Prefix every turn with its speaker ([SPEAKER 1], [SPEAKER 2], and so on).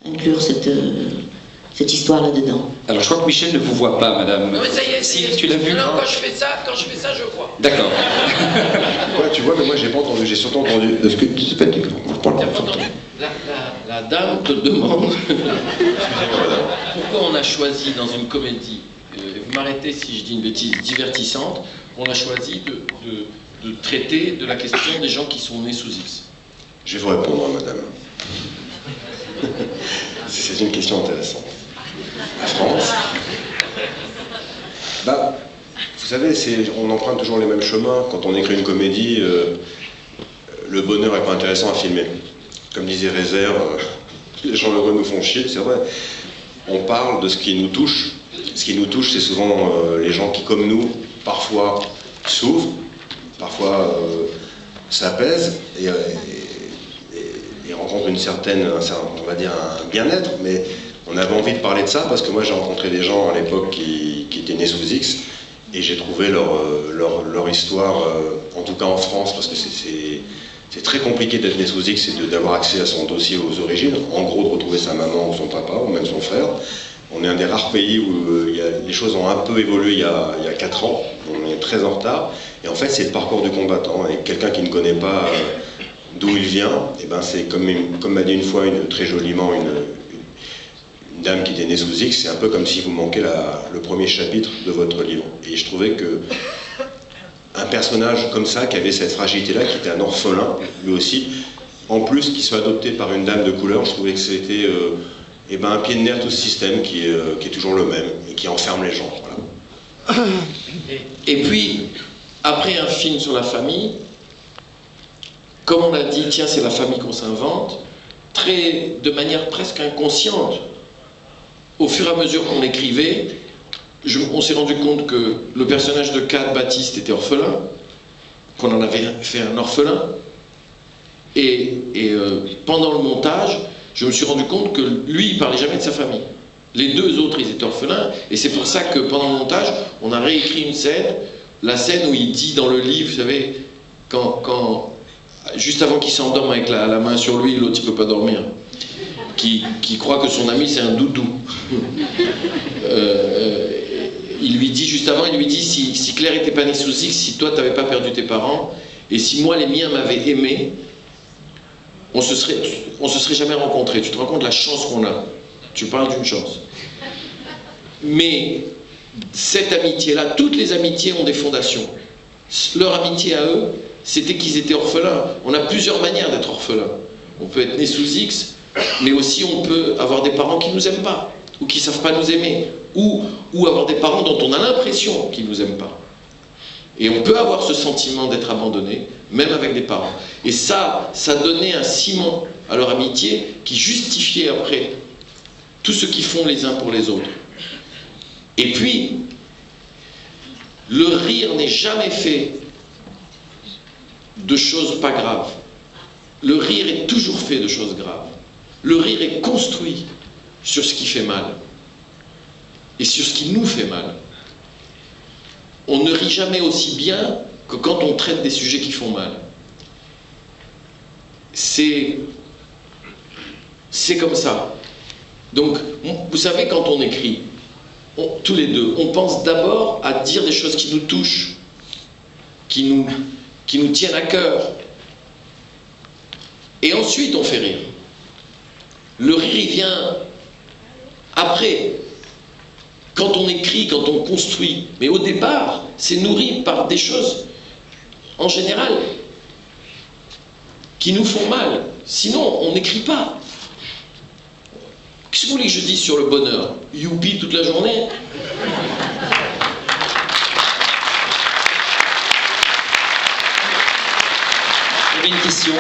[SPEAKER 1] inclure cette histoire là-dedans.
[SPEAKER 2] Alors je crois que Michel ne vous voit pas, madame.
[SPEAKER 3] Non mais ça y est,
[SPEAKER 2] Si, tu l'as vu?
[SPEAKER 3] Non, quand je fais ça, je vois.
[SPEAKER 2] D'accord.
[SPEAKER 4] Ouais, tu vois, mais moi j'ai pas entendu, j'ai surtout entendu. Est-ce que tu sais pas dit
[SPEAKER 3] T'as pas entendu? La dame te demande pourquoi on a choisi dans une comédie, vous m'arrêtez si je dis une bêtise divertissante, on a choisi de traiter de la question des gens qui sont nés sous X.
[SPEAKER 4] Je vais vous répondre, madame. C'est une question intéressante. La France. Bah, vous savez, on emprunte toujours les mêmes chemins. Quand on écrit une comédie, le bonheur n'est pas intéressant à filmer. Comme disait Rézère, les gens heureux nous font chier, c'est vrai. On parle de ce qui nous touche. Ce qui nous touche, c'est souvent les gens qui, comme nous, parfois souffrent, parfois s'apaisent et rencontrent une certaine, on va dire, un bien-être. Mais on avait envie de parler de ça parce que moi, j'ai rencontré des gens à l'époque qui étaient nés sous X et j'ai trouvé leur histoire, en tout cas en France, parce que c'est très compliqué d'être né sous X et d'avoir accès à son dossier aux origines. En gros, de retrouver sa maman ou son papa, ou même son frère. On est un des rares pays où les choses ont un peu évolué il y a 4 ans. On est très en retard. Et en fait, c'est le parcours du combattant. Et quelqu'un qui ne connaît pas d'où il vient, et ben c'est comme m'a dit une fois très joliment une dame qui était née sous X, c'est un peu comme si vous manquez le premier chapitre de votre livre. Et je trouvais que un personnage comme ça, qui avait cette fragilité-là, qui était un orphelin, lui aussi, en plus qu'il soit adopté par une dame de couleur, je trouvais que c'était un pied de nerf tout ce système qui est toujours le même et qui enferme les gens. Voilà.
[SPEAKER 3] Et puis, après un film sur la famille, comme on a dit, tiens, c'est la famille qu'on s'invente, de manière presque inconsciente, au fur et à mesure qu'on écrivait, on s'est rendu compte que le personnage de Cad Baptiste était orphelin, qu'on en avait fait un orphelin, et pendant le montage, je me suis rendu compte que lui, il parlait jamais de sa famille. Les deux autres, ils étaient orphelins, et c'est pour ça que pendant le montage, on a réécrit une scène, la scène où il dit dans le livre, vous savez, juste avant qu'il s'endorme avec la main sur lui, l'autre il peut pas dormir, qui croit que son ami c'est un doudou. Il lui dit juste avant, il lui dit si Claire était pas née sous X, si toi t'avais pas perdu tes parents, et si moi les miens m'avaient aimé, on se serait jamais rencontrés. Tu te rends compte de la chance qu'on a? Tu parles d'une chance. Mais cette amitié-là, toutes les amitiés ont des fondations. Leur amitié à eux, c'était qu'ils étaient orphelins. On a plusieurs manières d'être orphelin. On peut être né sous X, mais aussi on peut avoir des parents qui nous aiment pas, ou qui savent pas nous aimer, ou avoir des parents dont on a l'impression qu'ils nous aiment pas. Et on peut avoir ce sentiment d'être abandonné, même avec des parents. Et ça donnait un ciment à leur amitié qui justifiait après tout ce qu'ils font les uns pour les autres. Et puis, le rire n'est jamais fait de choses pas graves. Le rire est toujours fait de choses graves. Le rire est construit sur ce qui fait mal et sur ce qui nous fait mal. On ne rit jamais aussi bien que quand on traite des sujets qui font mal. C'est comme ça. Donc, vous savez, quand on écrit, tous les deux, on pense d'abord à dire des choses qui nous touchent, qui nous tiennent à cœur. Et ensuite, on fait rire. Le rire, il vient après. Quand on écrit, quand on construit. Mais au départ, c'est nourri par des choses, en général, qui nous font mal. Sinon, on n'écrit pas. Qu'est-ce que vous voulez que je dise sur le bonheur? Youpi toute la journée?
[SPEAKER 2] Il y avait une question.